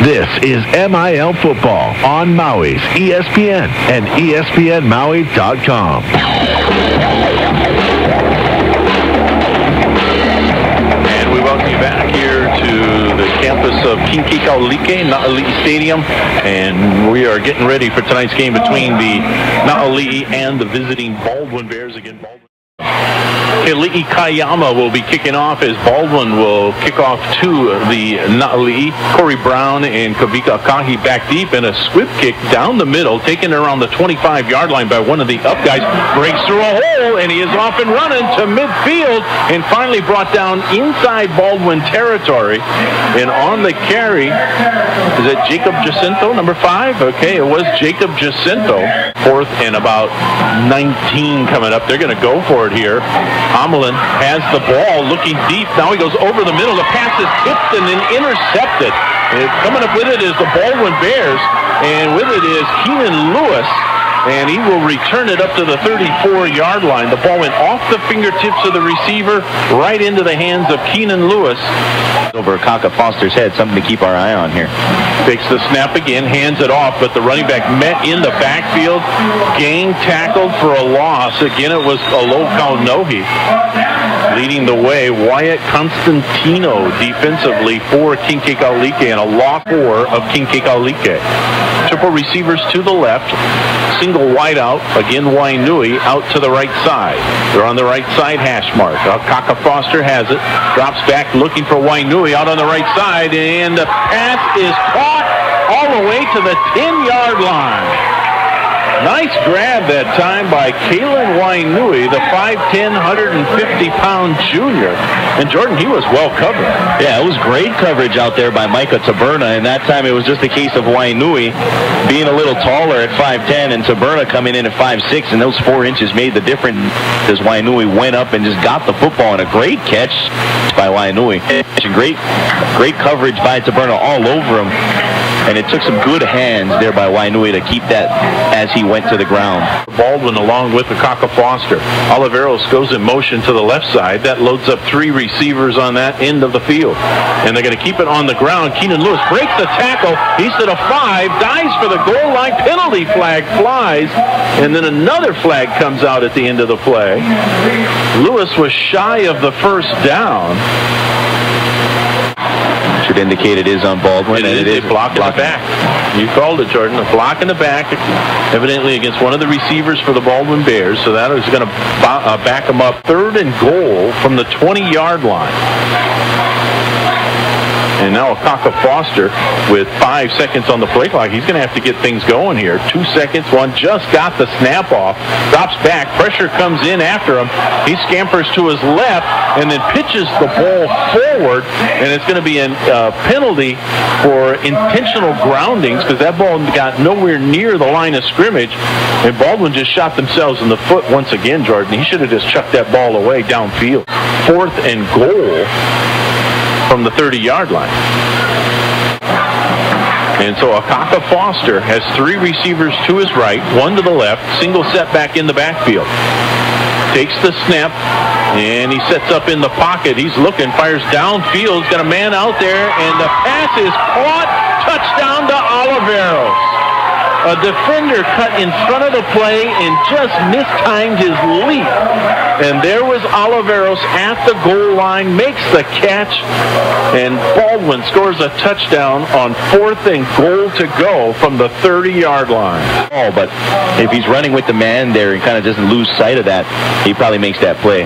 This is MIL Football on Maui's ESPN and ESPNMaui.com. And we welcome you back here to the campus of Kekaulike, Na'ali'i Stadium. And we are getting ready for tonight's game between the Na'ali'i and the visiting Baldwin Bears. Again, Baldwin. Keli'i Kayama will be kicking off as Baldwin will kick off to the Na'ali'i. Corey Brown and Kavika Akahi back deep, and a squib kick down the middle, taken around the 25-yard line by one of the up guys. Breaks through a hole, and he is off and running to midfield, and finally brought down inside Baldwin territory. And on the carry, is it Jacob Jacinto, number 5? Okay, it was Jacob Jacinto. 4th and about 19 coming up. They're going to go for it here. Amelin has the ball, looking deep. Now he goes over the middle. The pass is tipped and then intercepted. And coming up with it is the Baldwin Bears, and with it is Keenan Lewis, and he will return it up to the 34-yard line. The ball went off the fingertips of the receiver, right into the hands of Keenan Lewis. Over Kaka Foster's head, something to keep our eye on here. Takes the snap again, hands it off, but the running back met in the backfield. Gang tackled for a loss. Again, it was Alo Kaunohi. Leading the way, Wyatt Constantino defensively for King Kekaulike, and a loss 4 of King Kekaulike. Triple receivers to the left. Single wide out. Again, Wainui out to the right side. They're on the right side hash mark. Kaka Foster has it. Drops back looking for Wainui out on the right side. And the pass is caught all the way to the 10-yard line. Nice grab that time by Kalen Wainui, the 5'10", 150-pound junior. And Jordan, he was well covered. Yeah, it was great coverage out there by Micah Taberna, and that time it was just a case of Wainui being a little taller at 5'10", and Taberna coming in at 5'6", and those 4 inches made the difference as Wainui went up and just got the football, and a great catch by Wainui. Great coverage by Taberna all over him. And it took some good hands there by Wainui to keep that as he went to the ground. Baldwin along with the Kaka Foster. Oliveros goes in motion to the left side. That loads up 3 receivers on that end of the field. And they're going to keep it on the ground. Keenan Lewis breaks the tackle. He's to the 5, dives for the goal line. Penalty flag flies. And then another flag comes out at the end of the play. Lewis was shy of the first down. Should indicate it is on Baldwin. It is a block in the back. You called it, Jordan. A block in the back, evidently against one of the receivers for the Baldwin Bears. So that is going to back them up. 3rd and goal from the 20-yard line. And now Kaka Foster with 5 seconds on the play clock. He's going to have to get things going here. 2 seconds. One just got the snap off. Drops back. Pressure comes in after him. He scampers to his left and then pitches the ball forward. And it's going to be a penalty for intentional groundings because that ball got nowhere near the line of scrimmage. And Baldwin just shot themselves in the foot once again, Jordan. He should have just chucked that ball away downfield. 4th and goal from the 30-yard line. And so Kaka Foster has 3 receivers to his right, 1 to the left, single setback in the backfield. Takes the snap, and he sets up in the pocket. He's looking, fires downfield, got a man out there, and the pass is caught. Touchdown to Oliveros. A defender cut in front of the play and just mistimed his leap. And there was Oliveros at the goal line, makes the catch, and Baldwin scores a touchdown on 4th and goal to go from the 30-yard line. Oh, but if he's running with the man there and kind of doesn't lose sight of that, he probably makes that play.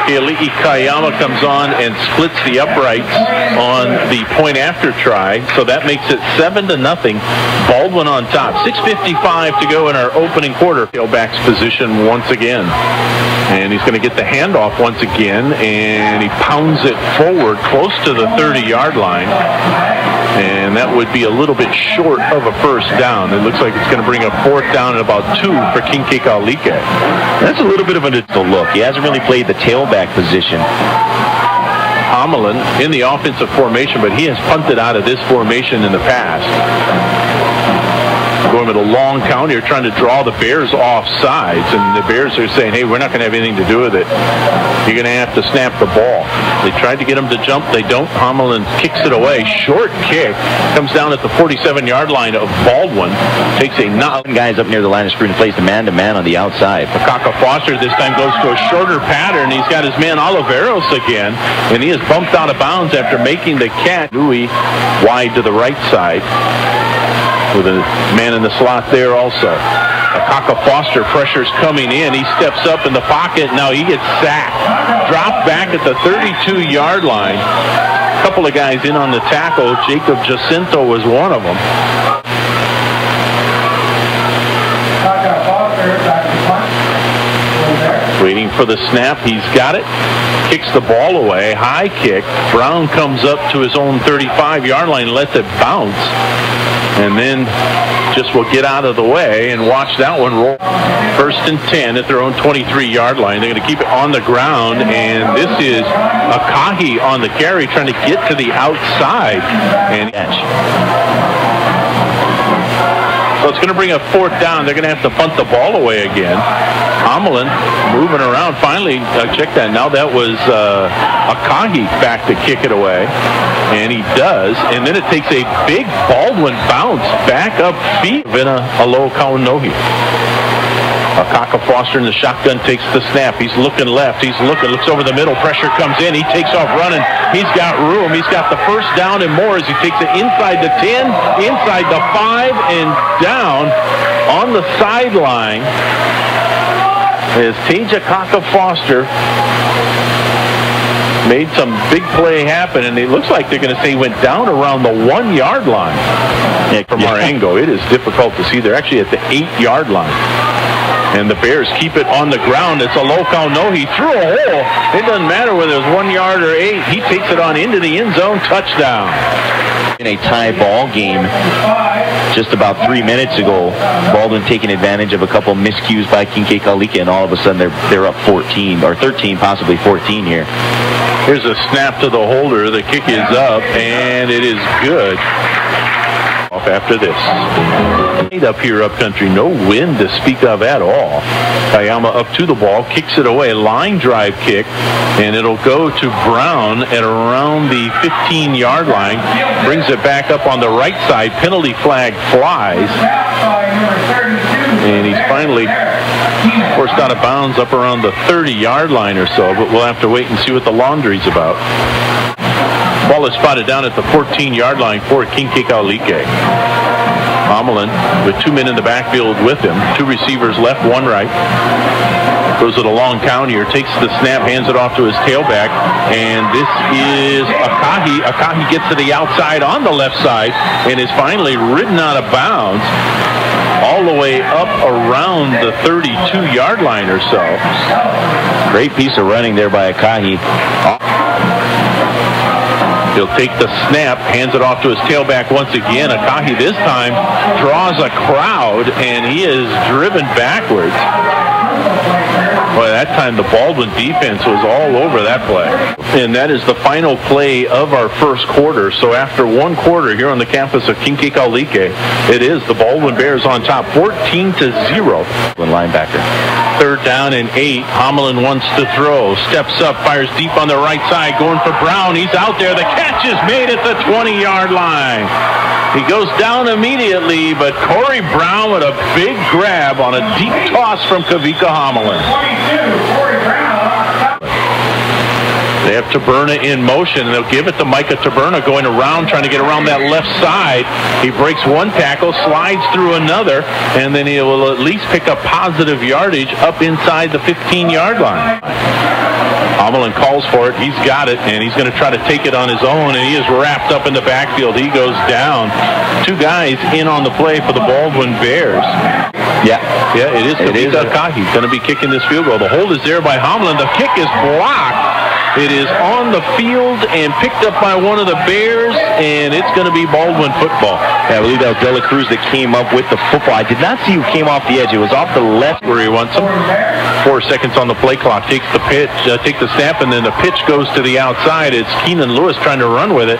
Keli'i Kayama comes on and splits the uprights on the point after try, so that makes it 7-0. Baldwin on top. 6:55 to go in our opening quarter. Tailback's position once again. And he's going to get the handoff once again, and he pounds it forward close to the 30-yard line. And that would be a little bit short of a first down. It looks like it's going to bring a 4th down and about 2 for King Kekaulike. That's a little bit of a look. He hasn't really played the tailback position. Amelin in the offensive formation, but he has punted out of this formation in the past. going with a long count here, trying to draw the Bears off sides, and the Bears are saying, hey, we're not going to have anything to do with it. You're going to have to snap the ball. They tried to get him to jump. They don't. Hamelin kicks it away. Short kick. Comes down at the 47-yard line of Baldwin. Takes a knock. Guys up near the line of screen, plays the man-to-man on the outside. Kaka Foster this time goes to a shorter pattern. He's got his man Oliveros again, and he is bumped out of bounds after making the catch. Louis wide to the right side with a man in the slot there also. Kaka Foster pressures coming in. He steps up in the pocket. Now he gets sacked. Dropped back at the 32-yard line. A couple of guys in on the tackle. Jacob Jacinto was one of them. Waiting for the snap. He's got it. Kicks the ball away. High kick. Brown comes up to his own 35-yard line, lets it bounce, and then just will get out of the way and watch that one roll. 1st and 10 at their own 23-yard line. They're going to keep it on the ground, and this is Akahi on the carry trying to get to the outside and catch. So it's going to bring a 4th down. They're going to have to punt the ball away again. Hamelin moving around. Finally, check that. Now that was Akahi back to kick it away. And he does. And then it takes a big Baldwin bounce back up feet. Vina Alo Kaunohi. Kaka Foster in the shotgun takes the snap. He's looking left. He's looks over the middle. Pressure comes in. He takes off running. He's got room. He's got the 1st down and more as he takes it inside the 10, inside the 5, and down on the sideline is Teja Kaka Foster. Made some big play happen, and it looks like they're going to say he went down around the 1-yard line. From our angle, it is difficult to see. They're actually at the 8-yard line. And the Bears keep it on the ground. It's a low count. No, he threw a hole. It doesn't matter whether it's 1 yard or 8. He takes it on into the end zone. Touchdown. In a tie ball game just about 3 minutes ago, Baldwin taking advantage of a couple miscues by Kekaulike, and all of a sudden they're up 14 or 13, possibly 14 here. Here's a snap to the holder. The kick is up, and it is good. Off after this. Up here up country, no wind to speak of at all. Kayama up to the ball, kicks it away, line drive kick, and it'll go to Brown at around the 15-yard line. Brings it back up on the right side. Penalty flag flies. And he's finally forced out of bounds up around the 30-yard line or so, but we'll have to wait and see what the laundry's about. Ball is spotted down at the 14-yard line for Kekaulike. Hamelin with 2 men in the backfield with him. 2 receivers left, 1 right. Goes with a long count here. Takes the snap, hands it off to his tailback. And this is Akahi. Akahi gets to the outside on the left side and is finally ridden out of bounds all the way up around the 32-yard line or so. Great piece of running there by Akahi. He'll take the snap, hands it off to his tailback once again. Akahi this time draws a crowd, and he is driven backwards. Boy, that time the Baldwin defense was all over that play. And that is the final play of our first quarter. So after 1 quarter here on the campus of Kekaulike, it is the Baldwin Bears on top, 14-0. One linebacker. 3rd down and 8. Hamelin wants to throw. Steps up, fires deep on the right side, going for Brown. He's out there. The catch is made at the 20-yard line. He goes down immediately, but Corey Brown with a big grab on a deep toss from Kavika Hamelin. They have Taberna in motion, and they'll give it to Micah Taberna going around, trying to get around that left side. He breaks 1 tackle, slides through another, and then he will at least pick up positive yardage up inside the 15-yard line. Hamelin calls for it. He's got it, and he's going to try to take it on his own, and he is wrapped up in the backfield. He goes down. 2 guys in on the play for the Baldwin Bears. Yeah, it is Kavika Akahi going to be kicking this field goal. The hold is there by Hamelin. The kick is blocked. It is on the field and picked up by one of the Bears, and it's going to be Baldwin football. Yeah, I believe that was De La Cruz that came up with the football. I did not see who came off the edge. It was off the left where he wants him. 4 seconds on the play clock. Takes the pitch, take the snap, and then the pitch goes to the outside. It's Keenan Lewis trying to run with it,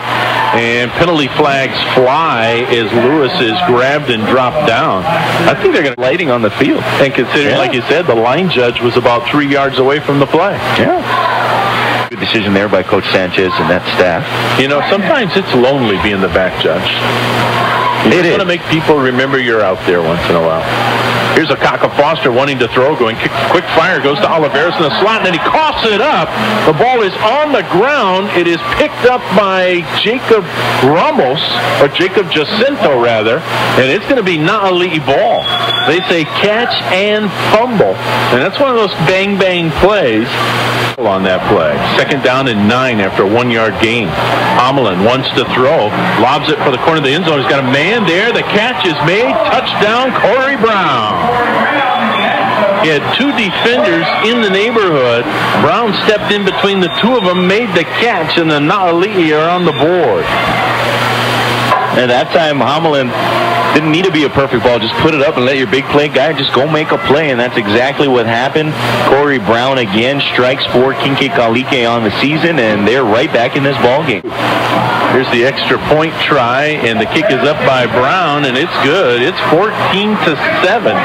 and penalty flags fly as Lewis is grabbed and dropped down. I think they're going to lighting on the field. And considering, like you said, the line judge was about 3 yards away from the play. Yeah. Good decision there by Coach Sanchez and that staff. You know, sometimes it's lonely being the back judge. You just want to make people remember you're out there once in a while. Here's a Kaka Foster wanting to throw, going quick fire, goes to Oliveros in the slot, and then he coughs it up. The ball is on the ground. It is picked up by Jacob Ramos, or Jacob Jacinto, rather, and it's going to be Na'ali'i ball. They say catch and fumble, and that's one of those bang-bang plays on that play. 2nd down and 9 after a 1-yard gain. Hamelin wants to throw, lobs it for the corner of the end zone. He's got a man there. The catch is made. Touchdown, Corey Brown. He had 2 defenders in the neighborhood. Brown stepped in between the 2 of them, made the catch, and the Na'ali'i are on the board. And that time, Hamelin didn't need to be a perfect ball. Just put it up and let your big play guy just go make a play, and that's exactly what happened. Corey Brown again strikes for Kekaulike on the season, and they're right back in this ball game. Here's the extra point try, and the kick is up by Brown, and it's good. It's 14-7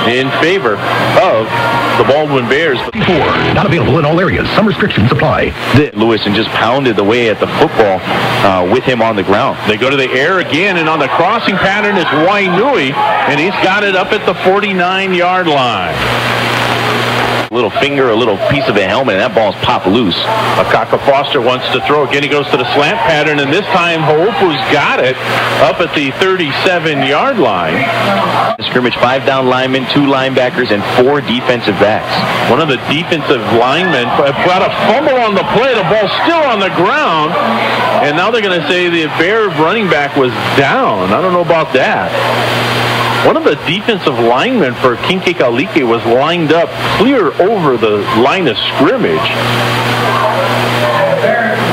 in favor of the Baldwin Bears. Not available in all areas. Some restrictions apply. Lewis and just pounded away at the football with him on the ground. They go to the air again, and on the crossing pattern is Wainui, and he's got it up at the 49-yard line. A little finger, a little piece of a helmet, and that ball's popped loose. Kaka Foster wants to throw. Again, he goes to the slant pattern, and this time Hoopu's got it up at the 37-yard line. Scrimmage, 5 down linemen, 2 linebackers, and 4 defensive backs. One of the defensive linemen got a fumble on the play. The ball's still on the ground, and now they're going to say the Bear running back was down. I don't know about that. One of the defensive linemen for Kekaulike was lined up clear over the line of scrimmage.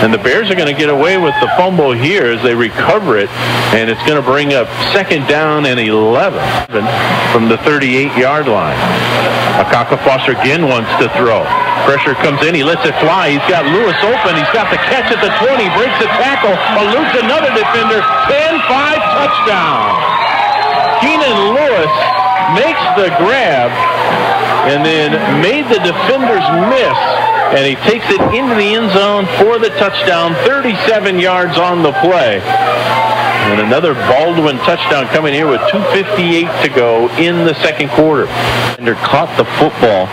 And the Bears are going to get away with the fumble here as they recover it, and it's going to bring up 2nd down and 11 from the 38-yard line. Kaka Foster again wants to throw. Pressure comes in. He lets it fly. He's got Lewis open. He's got the catch at the 20. Breaks the tackle. Eludes another defender. 10-5 touchdown. Keenan Lewis makes the grab and then made the defenders miss, and he takes it into the end zone for the touchdown. 37 yards on the play. And another Baldwin touchdown coming here with 2:58 to go in the 2nd quarter. Defender caught the football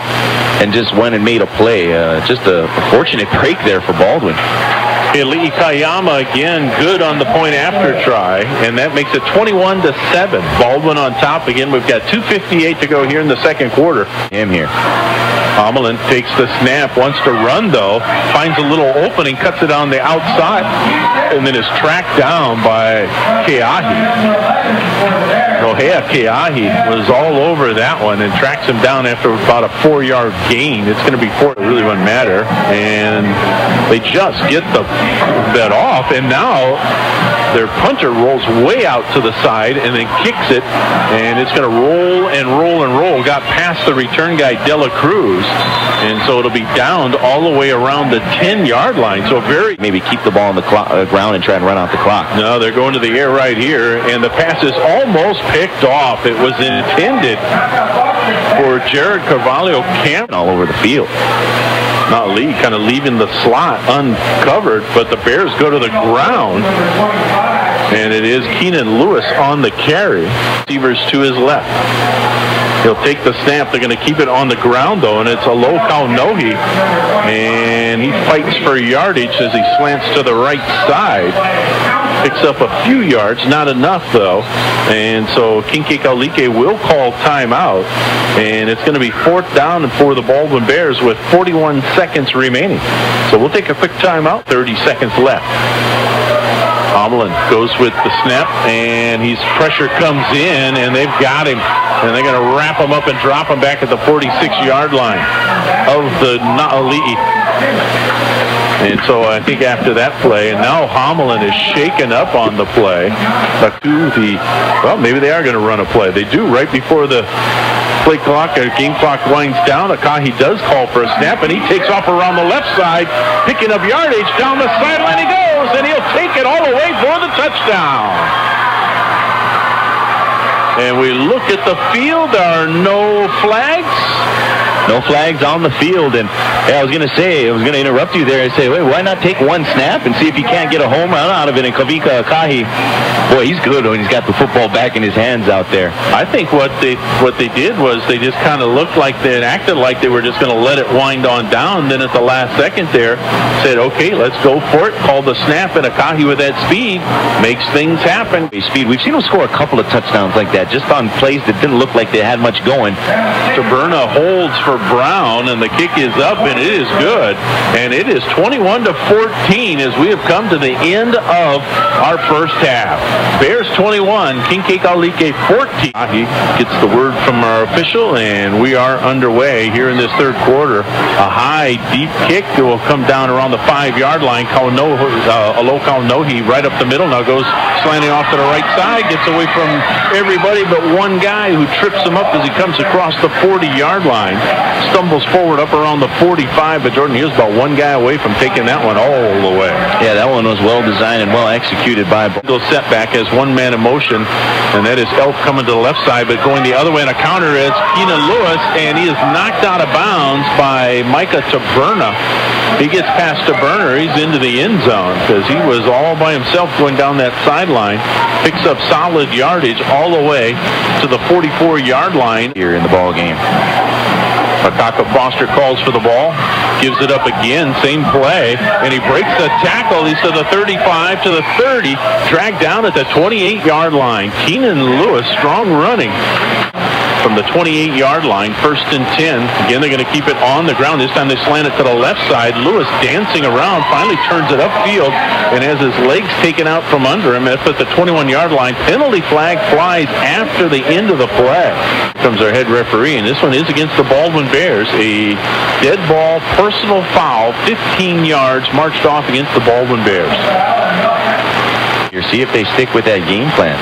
and just went and made a play. Just a fortunate break there for Baldwin. Eli'i Kayama again good on the point after try, and that makes it 21-7. Baldwin on top again. We've got 2:58 to go here in the 2nd quarter. Him here. Hamelin takes the snap, wants to run though, finds a little opening, cuts it on the outside, and then is tracked down by Keahi. Keahi was all over that one and tracks him down after about a 4-yard gain. It's going to be 4. It really wouldn't matter. And they just get the bet off, and now their punter rolls way out to the side and then kicks it, and it's going to roll and roll and roll. Got past the return guy, De La Cruz, and so it'll be downed all the way around the 10-yard line. So maybe keep the ball on the ground and try and run out the clock. No, they're going to the air right here, and the pass is almost picked off. It was intended for Jared Carvalho Camp all over the field. Not Lee, kind of leaving the slot uncovered, but the Bears go to the ground, and it is Keenan Lewis on the carry. Receivers to his left. He'll take the snap. They're going to keep it on the ground, though, and it's Alo Kaunohi. And he fights for yardage as he slants to the right side. Picks up a few yards, not enough, though. And so Kekaulike will call timeout. And it's going to be 4th down for the Baldwin Bears with 41 seconds remaining. So we'll take a quick timeout. 30 seconds left. Hamelin goes with the snap, and pressure comes in, and they've got him. And they're going to wrap him up and drop him back at the 46-yard line of the Na'ali'i And so I think after that play, and now Hommelin is shaken up on the play. Well, maybe they are going to run a play. They do right before the play clock or game clock winds down. Akahi does call for a snap, and he takes off around the left side, picking up yardage down the sideline. He goes, and he'll take it all the way for the touchdown. And we look at the field. There are no flags. No flags on the field. And I was going to interrupt you there and say, wait, why not take one snap and see if you can't get a home run out of it? And Kavika Akahi, boy, he's good when he's got the football back in his hands out there. I think what they did was they just kind of looked like they acted like they were just going to let it wind on down. Then at the last second there, said, okay, let's go for it. Called the snap, and Akahi with that speed makes things happen. Speed. We've seen him score a couple of touchdowns like that, just on plays that didn't look like they had much going. Taberna holds for Brown, and the kick is up, and it is good. And it is 21-14 as we have come to the end of our first half. Bears 21, Kekaulike 14. He gets the word from our official, and we are underway here in this third quarter. A high, deep kick that will come down around the 5-yard line. Alo Kaunohi right up the middle. Now goes slanting off to the right side. Gets away from everybody but one guy who trips him up as he comes across the 40-yard line. Stumbles forward up around the 45, but Jordan Hughes about one guy away from taking that one all the way. Yeah, that one was well designed and well executed by Baldwin. Setback as one man in motion, and that is Elf coming to the left side, but going the other way on a counter is Keenan Lewis, and he is knocked out of bounds by Micah Taberna. He gets past Taberna, he's into the end zone because he was all by himself going down that sideline. Picks up solid yardage all the way to the 44-yard line here in the ball game. Akaka Foster calls for the ball, gives it up again, same play, and he breaks the tackle. He's to the 35, to the 30, dragged down at the 28-yard line. Keenan Lewis, strong running from the 28-yard line, 1st and 10. Again, they're going to keep it on the ground. This time they slant it to the left side. Lewis dancing around, finally turns it upfield, and has his legs taken out from under him. That's at the 21-yard line. Penalty flag flies after the end of the play. Here comes our head referee, and this one is against the Baldwin Bears. A dead ball, personal foul, 15 yards marched off against the Baldwin Bears. Here, see if they stick with that game plan.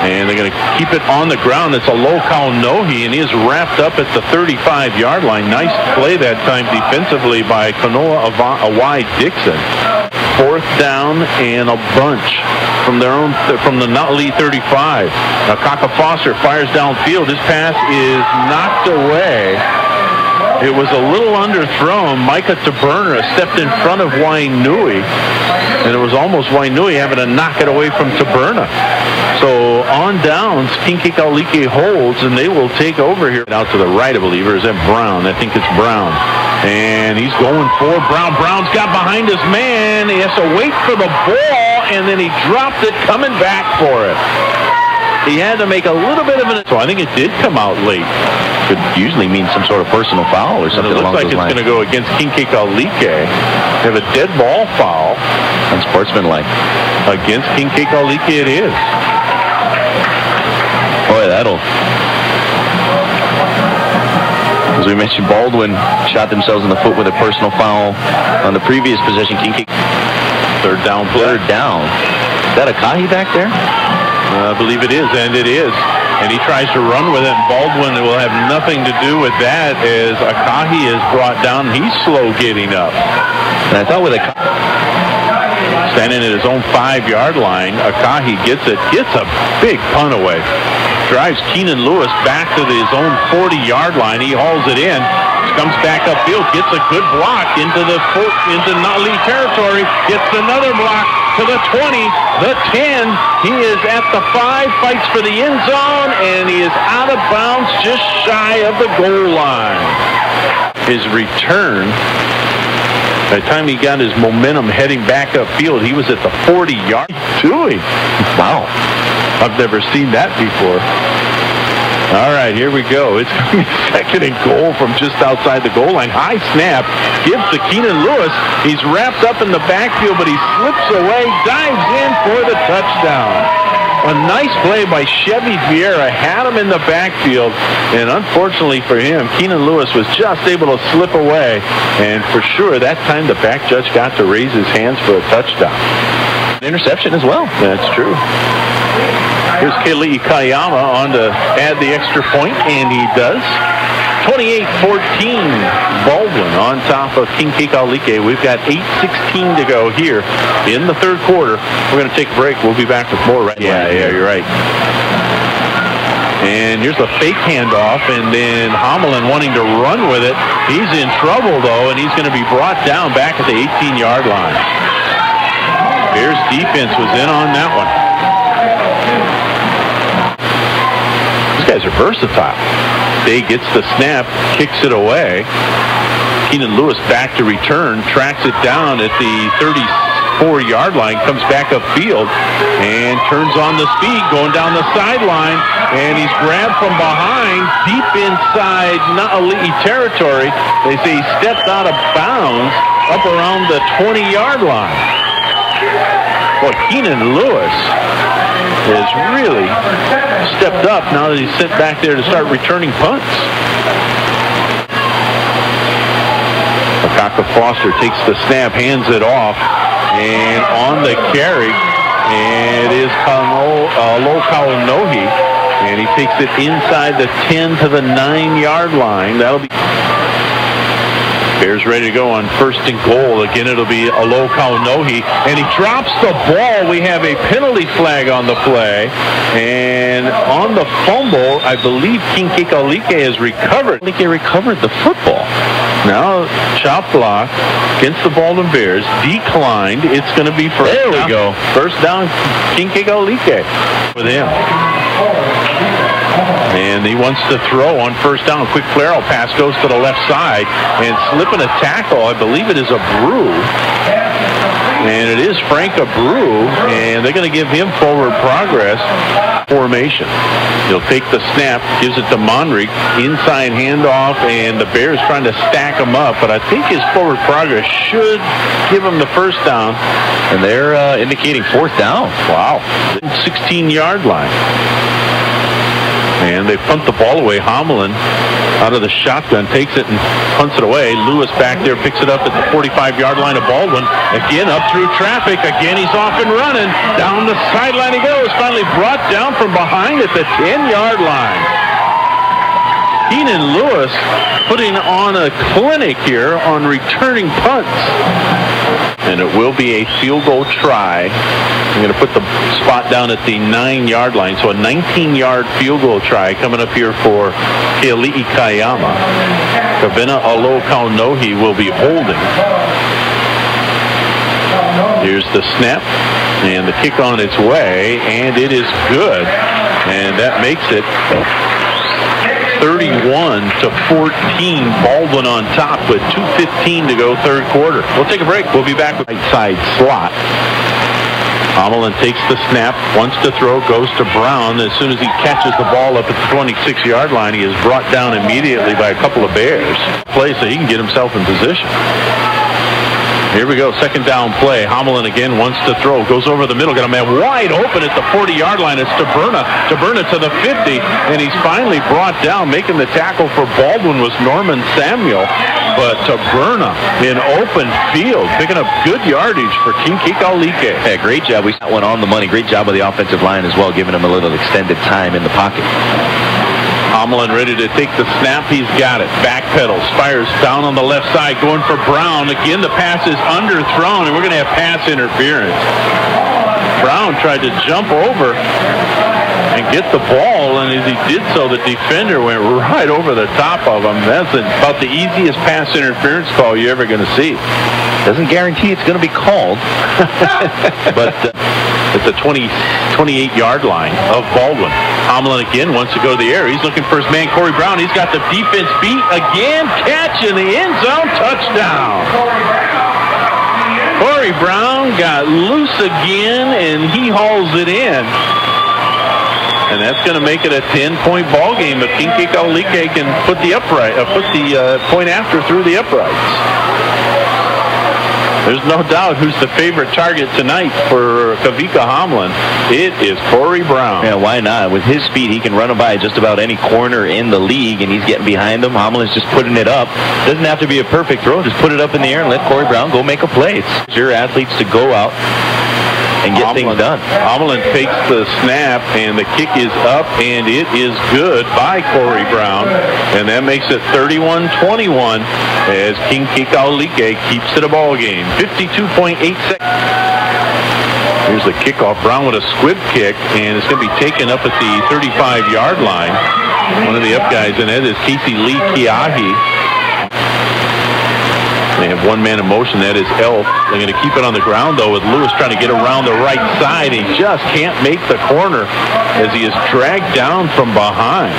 And they're going to keep it on the ground. It's a low Kaunohi, and he is wrapped up at the 35-yard line. Nice play that time defensively by Kanoa Awai-Dixon. 4th down and a bunch from the Notley 35. Now Kaka Foster fires downfield. This pass is knocked away. It was a little underthrown. Micah Taberna stepped in front of Wainui, and it was almost Wainui having to knock it away from Taberna. So on downs, Kekaulike holds, and they will take over here. Out to the right, I believe, or is that Brown? I think it's Brown. And he's going for Brown. Brown's got behind his man. He has to wait for the ball, and then he dropped it coming back for it. He had to make a little bit of an... So I think it did come out late. Could usually mean some sort of personal foul or something along those lines. It looks like it's going to go against Kekaulike. They have a dead ball foul. Unsportsmanlike. Against Kekaulike it is. Boy, that'll... As we mentioned, Baldwin shot themselves in the foot with a personal foul on the previous possession. Third down play. Third down. Is that Akahi back there? I believe it is, and it is. And he tries to run with it, and Baldwin will have nothing to do with that as Akahi is brought down. He's slow getting up. And I thought with Akahi... Standing at his own 5-yard line, Akahi gets a big punt away. Drives Keenan Lewis back to his own 40-yard line. He hauls it in. Comes back upfield, gets a good block into Notley territory, gets another block to the 20, the 10. He is at the 5, fights for the end zone, and he is out of bounds just shy of the goal line. His return, by the time he got his momentum heading back upfield, he was at the 40-yard line. Wow. I've never seen that before. All right, here we go. It's going to be 2nd and goal from just outside the goal line. High snap, gives to Keenan Lewis. He's wrapped up in the backfield, but he slips away, dives in for the touchdown. A nice play by Chevy Vieira. Had him in the backfield, and unfortunately for him, Keenan Lewis was just able to slip away. And for sure, that time the back judge got to raise his hands for a touchdown. Interception as well. That's true. Here's Kekaulike on to add the extra point, and he does. 28-14, Baldwin on top of King Kekaulike. We've got 8:16 to go here in the third quarter. We're going to take a break. We'll be back with more right now. Yeah, you're right. And here's a fake handoff, and then Hamelin wanting to run with it. He's in trouble, though, and he's going to be brought down back at the 18-yard line. Bears defense was in on that one. These guys are versatile. Day gets the snap, kicks it away. Keenan Lewis back to return, tracks it down at the 34-yard line, comes back upfield, and turns on the speed, going down the sideline, and he's grabbed from behind, deep inside Na'ali'i territory. They say he stepped out of bounds up around the 20-yard line. Well, Keenan Lewis has really stepped up now that he's sent back there to start returning punts. Akaka Foster takes the snap, hands it off, and on the carry, it is Kekaulike, and he takes it inside the 10 to the 9-yard line. That'll be... Bears ready to go on first and goal. Again, it'll be Kekaulike, and he drops the ball. We have a penalty flag on the play, and on the fumble, I believe King Kekaulike has recovered. He recovered the football. Now, chop block against the Baldwin Bears, declined. It's going to be first down. There we go. First down, King Kekaulike with him. And he wants to throw on first down. Quick flare-out pass goes to the left side. And slipping a tackle, I believe it is Abreu. And it is Frank Abreu. And they're going to give him forward progress formation. He'll take the snap, gives it to Monrick. Inside handoff, and the Bears trying to stack him up. But I think his forward progress should give him the first down. And they're indicating fourth down. Wow. 16-yard line. And they punt the ball away. Hamelin out of the shotgun takes it and punts it away. Lewis back there picks it up at the 45-yard line of Baldwin. Again, up through traffic. Again, he's off and running. Down the sideline he goes. Finally brought down from behind at the 10-yard line. Keenan Lewis putting on a clinic here on returning punts. And it will be a field goal try. I'm going to put the spot down at the 9-yard line. So a 19-yard field goal try coming up here for Kekaulike. Kavena Kekaulike will be holding. Here's the snap. And the kick on its way. And it is good. And that makes it 31-14, Baldwin on top with 2:15 to go third quarter. We'll take a break. We'll be back with right side slot. Hamelin takes the snap, wants to throw, goes to Brown. As soon as he catches the ball up at the 26-yard line, he is brought down immediately by a couple of Bears. Play so he can get himself in position. Here we go, second down play. Hamelin again wants to throw, goes over the middle, got a man wide open at the 40-yard line. It's Taberna to the 50, and he's finally brought down. Making the tackle for Baldwin was Norman Samuel, but Taberna in open field, picking up good yardage for King Kekaulike. Yeah, great job. We got one on the money. Great job with the offensive line as well, giving him a little extended time in the pocket. Hamelin ready to take the snap. He's got it. Backpedals. Fires down on the left side. Going for Brown. Again, the pass is underthrown, and we're going to have pass interference. Brown tried to jump over and get the ball, and as he did so, the defender went right over the top of him. That's about the easiest pass interference call you're ever going to see. Doesn't guarantee it's going to be called. But at the 28-yard line of Baldwin. Hamelin again wants to go to the air. He's looking for his man, Corey Brown. He's got the defense beat again. Catch in the end zone. Touchdown. Corey Brown got loose again, and he hauls it in. And that's going to make it a 10-point ball game if King Kekaulike can put the point after through the uprights. There's no doubt who's the favorite target tonight for Kavika Hamlin. It is Corey Brown. Yeah, why not? With his speed, he can run him by just about any corner in the league, and he's getting behind him. Hamlin's just putting it up. Doesn't have to be a perfect throw. Just put it up in the air and let Corey Brown go make a play. It's your athletes to go out and get things done. Hamlin takes the snap, and the kick is up, and it is good by Corey Brown. And that makes it 31-21 as King Kekaulike keeps it a ball game. 52.8 seconds. Here's the kickoff. Brown with a squib kick, and it's going to be taken up at the 35-yard line. One of the up guys, and that is Casey Lee Kiahi. They have one man in motion. That is Elf. They're going to keep it on the ground, though, with Lewis trying to get around the right side. He just can't make the corner as he is dragged down from behind.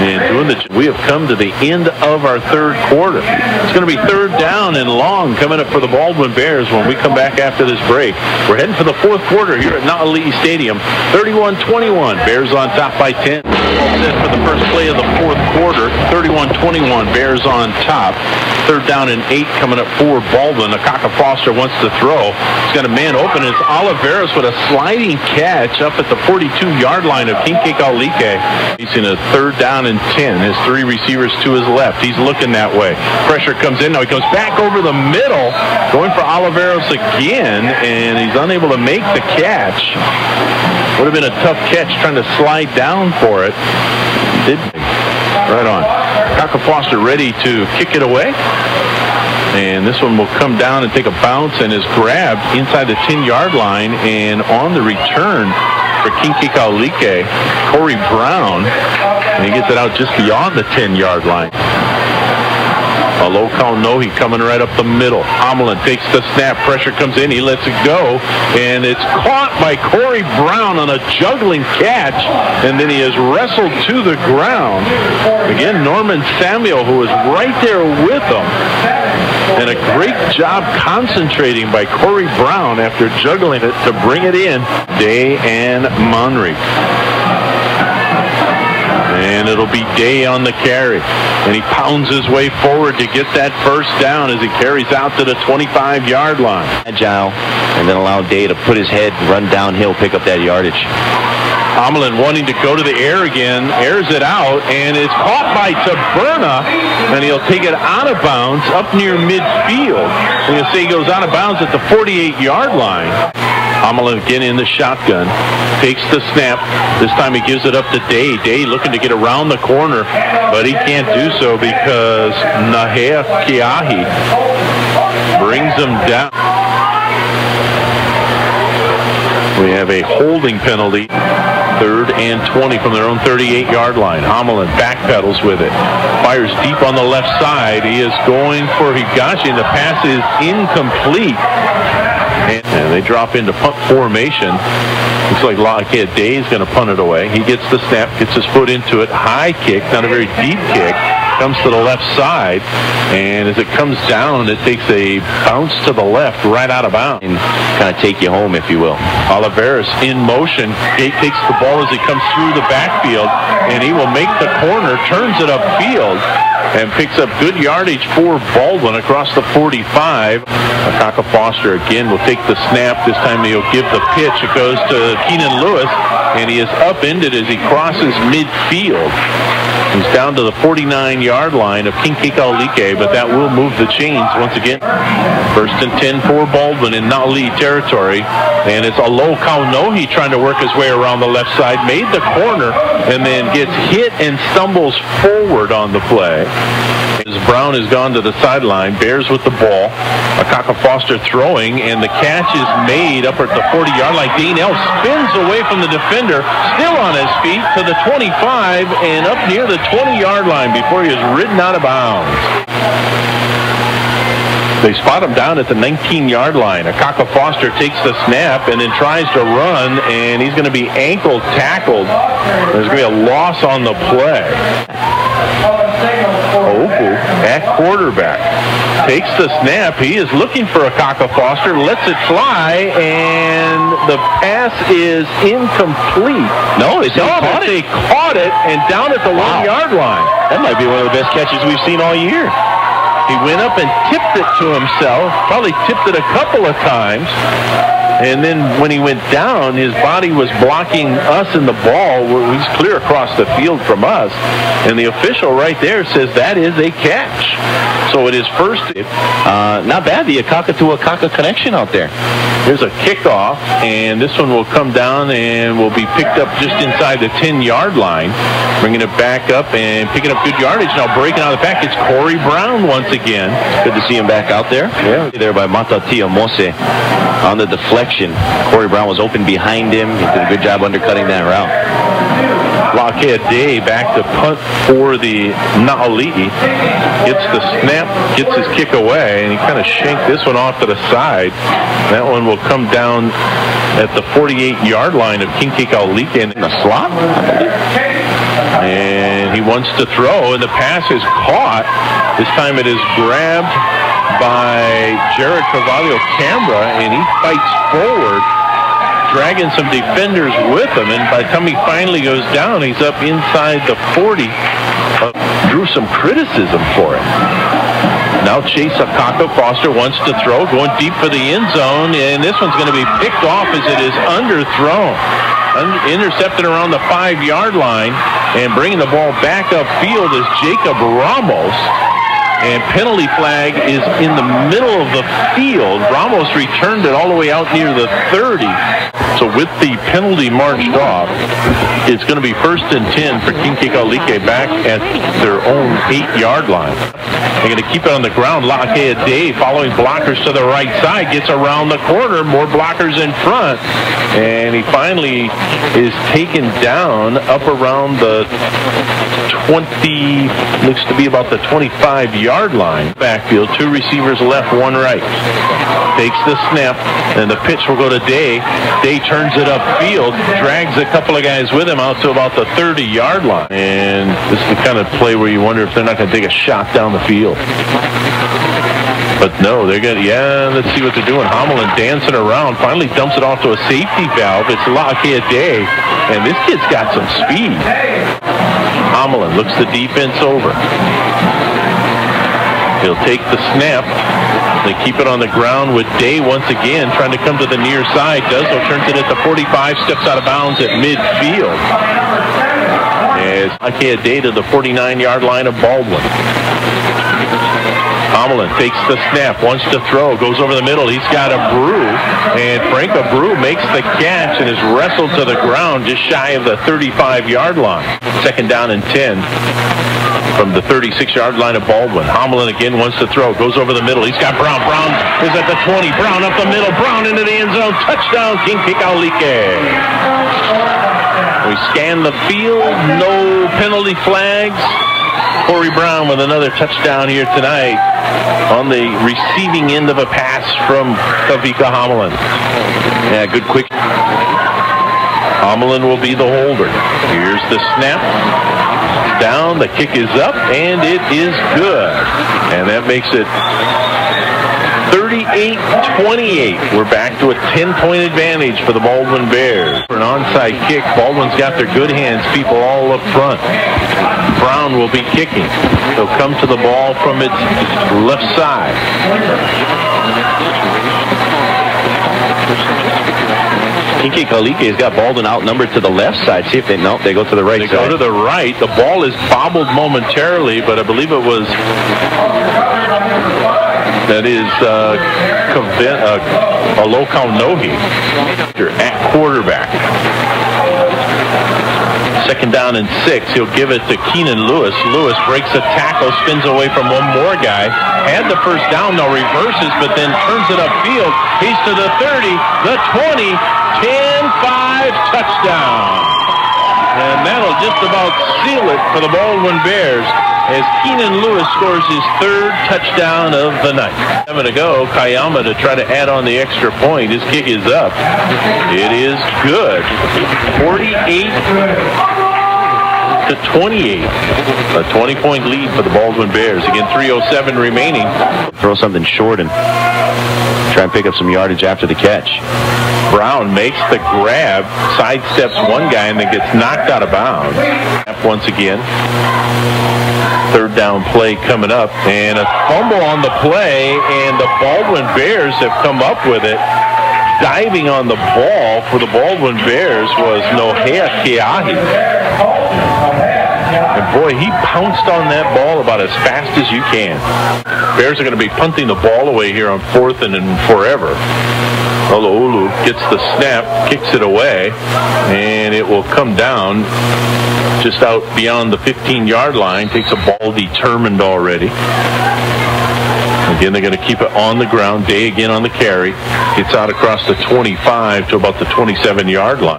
And we have come to the end of our third quarter. It's going to be third down and long coming up for the Baldwin Bears when we come back after this break. We're heading for the fourth quarter here at Na'ali'i Stadium. 31-21. Bears on top by 10. Set for the first play of the fourth quarter. 31-21. Bears on top. Third down and 8 coming up for Baldwin. Akaka Foster wants to throw. He's got a man open. It's Oliveros with a sliding catch up at the 42-yard line of King Kekaulike. He's in a third down and 10. His three receivers to his left. He's looking that way. Pressure comes in. Now he goes back over the middle, going for Oliveros again, and he's unable to make the catch. Would have been a tough catch trying to slide down for it. Did right on. Kaka Foster ready to kick it away. And this one will come down and take a bounce and is grabbed inside the 10-yard line. And on the return for King Kekaulike, Corey Brown, and he gets it out just beyond the 10-yard line. Kekaulike coming right up the middle. Hamlin takes the snap. Pressure comes in. He lets it go. And it's caught by Corey Brown on a juggling catch. And then he is wrestled to the ground. Again, Norman Samuel, who was right there with him. And a great job concentrating by Corey Brown after juggling it to bring it in. Day and Monrick. And it'll be Day on the carry. And he pounds his way forward to get that first down as he carries out to the 25-yard line. Agile, and then allow Day to put his head, run downhill, pick up that yardage. Hamlin wanting to go to the air again, airs it out, and is caught by Taberna, and he'll take it out of bounds up near midfield. And you'll see he goes out of bounds at the 48-yard line. Hamlin again in the shotgun, takes the snap. This time he gives it up to Day. Day looking to get around the corner, but he can't do so because Nahea Kiahi brings him down. We have a holding penalty. Third and 20 from their own 38-yard line. Hamlin backpedals with it. Fires deep on the left side. He is going for Higashi, and the pass is incomplete. And they drop into punt formation. Looks like Day's going to punt it away. He gets the snap, gets his foot into it. High kick, not a very deep kick. Comes to the left side, and as it comes down, it takes a bounce to the left, right out of bounds. And kind of take you home, if you will. Oliveros in motion. Gate takes the ball as it comes through the backfield, and he will make the corner, turns it upfield, and picks up good yardage for Baldwin across the 45. Akaka Foster again will take the snap. This time he'll give the pitch. It goes to Keenan Lewis, and he is upended as he crosses midfield. He's down to the 49-yard line of King Kekaulike, but that will move the chains once again. First and 10 for Baldwin in Na'ali'i territory, and it's Alo Kaunohi trying to work his way around the left side, made the corner, and then gets hit and stumbles forward on the play. As Brown has gone to the sideline, Bears with the ball. Akaka Foster throwing, and the catch is made up at the 40-yard line. Dean Elf spins away from the defender, still on his feet to the 25 and up near the 20-yard line before he is ridden out of bounds. They spot him down at the 19-yard line. Akaka Foster takes the snap and then tries to run, and he's going to be ankle tackled. There's going to be a loss on the play. Oku at quarterback takes the snap. He is looking for Akaka Foster, lets it fly, and the pass is incomplete. No, they caught it and down at the 1-yard line. That might be one of the best catches we've seen all year. He went up and tipped it to himself, probably tipped it a couple of times. And then when he went down, his body was blocking us and the ball. He's clear across the field from us. And the official right there says that is a catch. So it is first. Not bad, the Akaka to Akaka connection out there. Here's a kickoff, and this one will come down and will be picked up just inside the 10-yard line. Bringing it back up and picking up good yardage. Now breaking out of the pack, it's Corey Brown once again. Good to see him back out there. Yeah. There by Matatia Mose on the deflection. Corey Brown was open behind him. He did a good job undercutting that route. Lockhead Day back to punt for the Na'ali'i. Gets the snap, gets his kick away, and he kind of shanked this one off to the side. That one will come down at the 48-yard line of Kekaulike in the slot. And he wants to throw, and the pass is caught. This time it is grabbed by Jared Carvalho Cambra, and he fights forward, dragging some defenders with him, and by the time he finally goes down, he's up inside the 40. Drew some criticism for it. Now Chase Akaka Foster wants to throw, going deep for the end zone, and this one's going to be picked off as it is underthrown. Intercepted around the 5-yard line, and bringing the ball back upfield is Jacob Ramos. And penalty flag is in the middle of the field. Ramos returned it all the way out near the 30. So with the penalty marched off, it's going to be 1st and 10 for Kekaulike back at their own 8-yard line. They're going to keep it on the ground. Lockhead Day following blockers to the right side, gets around the corner, more blockers in front. And he finally is taken down up around the 20, looks to be about the 25-yard line. Backfield, 2 receivers left, 1 right. Takes the snap, and the pitch will go to Day. Day turns it upfield, drags a couple of guys with him out to about the 30-yard line. And this is the kind of play where you wonder if they're not going to take a shot down the field. But no, they're going to, let's see what they're doing. Hommelin dancing around, finally dumps it off to a safety valve. It's Lockhead Day, and this kid's got some speed. Hommelin looks the defense over. He'll take the snap. They keep it on the ground with Day once again, trying to come to the near side. Does so, turns it at the 45, steps out of bounds at midfield. As Lockhead Day to the 49-yard line of Baldwin. Hommelin takes the snap, wants to throw, goes over the middle. He's got Abreu, and Frank Abreu makes the catch and is wrestled to the ground just shy of the 35-yard line. 2nd down and 10 from the 36-yard line of Baldwin. Hommelin again wants to throw, goes over the middle. He's got Brown. Brown is at the 20. Brown up the middle. Brown into the end zone. Touchdown, Kekaulike. We scan the field. No penalty flags. Corey Brown with another touchdown here tonight on the receiving end of a pass from Tavika Hommelin. Yeah, good quick. Hommelin will be the holder. Here's the snap. Down, the kick is up, and it is good. And that makes it 38-28. We're back to a 10-point advantage for the Baldwin Bears. For an onside kick, Baldwin's got their good hands, people all up front. Brown will be kicking. He'll come to the ball from its left side. Kekaulike has got Baldwin outnumbered to the left side. See if they go to the right side. They go to the right. The ball is bobbled momentarily, but I believe it was... That is Olokaunohi at quarterback. 2nd down and 6. He'll give it to Keenan Lewis. Lewis breaks a tackle, spins away from one more guy. Had the first down, now reverses, but then turns it upfield. He's to the 30, the 20, 10-5 touchdown. And that'll just about seal it for the Baldwin Bears as Keenan Lewis scores his 3rd touchdown of the night. 7 to go, Kayama to try to add on the extra point. His kick is up. It is good. 48-28. A 20-point lead for the Baldwin Bears. Again, 3:07 remaining. Throw something short and try and pick up some yardage after the catch. Brown makes the grab, sidesteps one guy, and then gets knocked out of bounds. Once again. Third down play coming up, and a fumble on the play, and the Baldwin Bears have come up with it. Diving on the ball for the Baldwin Bears was Nohea Keahi. And boy, he pounced on that ball about as fast as you can. Bears are going to be punting the ball away here on 4th and forever. Oluolu gets the snap, kicks it away, and it will come down just out beyond the 15-yard line. Takes a ball determined already. Again, they're going to keep it on the ground. Day again on the carry. Gets out across the 25 to about the 27-yard line.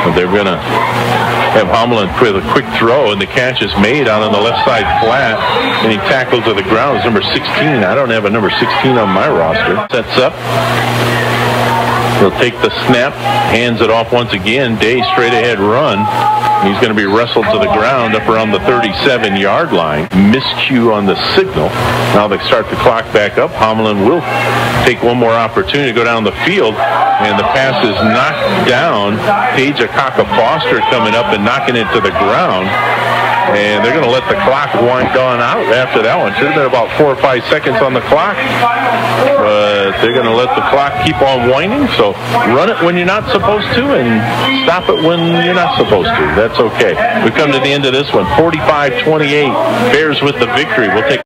But they're going to have Homlin with a quick throw, and the catch is made out on the left side flat, and he tackled to the ground. It's number 16. I don't have a number 16 on my roster. Sets up. He'll take the snap, hands it off once again. Day straight ahead run. He's going to be wrestled to the ground up around the 37-yard line. Miscue on the signal. Now they start the clock back up. Homlin will take one more opportunity to go down the field, and the pass is knocked down. Paige Akaka Foster coming up and knocking it to the ground. And they're going to let the clock wind on out after that one. Should have been about 4 or 5 seconds on the clock. But they're going to let the clock keep on winding. So run it when you're not supposed to and stop it when you're not supposed to. That's okay. We come to the end of this one. 45-28. Bears with the victory. We'll take